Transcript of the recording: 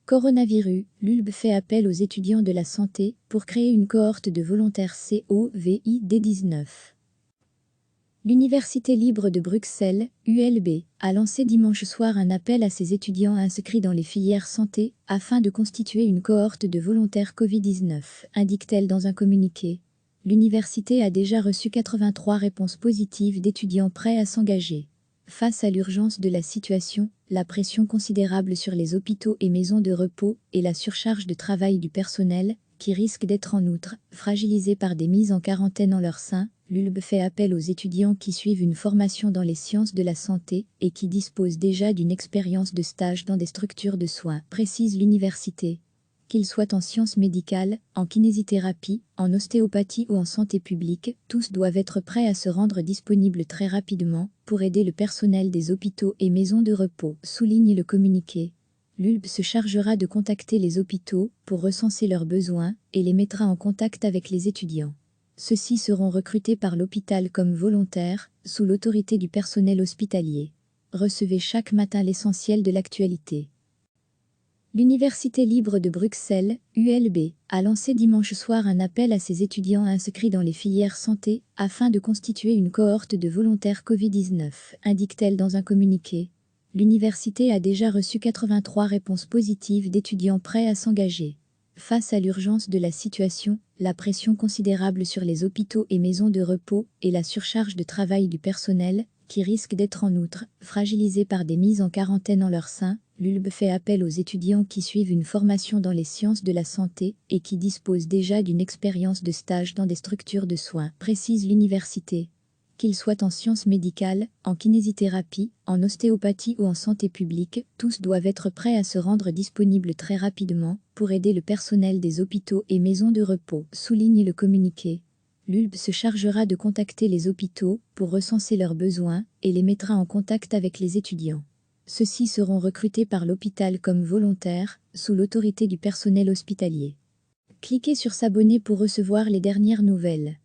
Coronavirus, l'ULB fait appel aux étudiants de la santé pour créer une cohorte de volontaires Covid-19. L'Université libre de Bruxelles, ULB, a lancé dimanche soir un appel à ses étudiants inscrits dans les filières santé afin de constituer une cohorte de volontaires Covid-19, indique-t-elle dans un communiqué. L'université a déjà reçu 83 réponses positives d'étudiants prêts à s'engager. Face à l'urgence de la situation, la pression considérable sur les hôpitaux et maisons de repos et la surcharge de travail du personnel, qui risque d'être en outre fragilisé par des mises en quarantaine en leur sein, l'ULB fait appel aux étudiants qui suivent une formation dans les sciences de la santé et qui disposent déjà d'une expérience de stage dans des structures de soins, précise l'université. Qu'ils soient en sciences médicales, en kinésithérapie, en ostéopathie ou en santé publique, tous doivent être prêts à se rendre disponibles très rapidement pour aider le personnel des hôpitaux et maisons de repos, souligne le communiqué. L'ULB se chargera de contacter les hôpitaux pour recenser leurs besoins et les mettra en contact avec les étudiants. Ceux-ci seront recrutés par l'hôpital comme volontaires, sous l'autorité du personnel hospitalier. Recevez chaque matin l'essentiel de l'actualité. L'Université libre de Bruxelles, ULB, a lancé dimanche soir un appel à ses étudiants inscrits dans les filières santé afin de constituer une cohorte de volontaires Covid-19, indique-t-elle dans un communiqué. L'université a déjà reçu 83 réponses positives d'étudiants prêts à s'engager. Face à l'urgence de la situation, la pression considérable sur les hôpitaux et maisons de repos et la surcharge de travail du personnel, qui risque d'être en outre fragilisé par des mises en quarantaine en leur sein, l'ULB fait appel aux étudiants qui suivent une formation dans les sciences de la santé et qui disposent déjà d'une expérience de stage dans des structures de soins, précise l'université. Qu'ils soient en sciences médicales, en kinésithérapie, en ostéopathie ou en santé publique, tous doivent être prêts à se rendre disponibles très rapidement pour aider le personnel des hôpitaux et maisons de repos, souligne le communiqué. L'ULB se chargera de contacter les hôpitaux pour recenser leurs besoins et les mettra en contact avec les étudiants. Ceux-ci seront recrutés par l'hôpital comme volontaires, sous l'autorité du personnel hospitalier. Cliquez sur s'abonner pour recevoir les dernières nouvelles.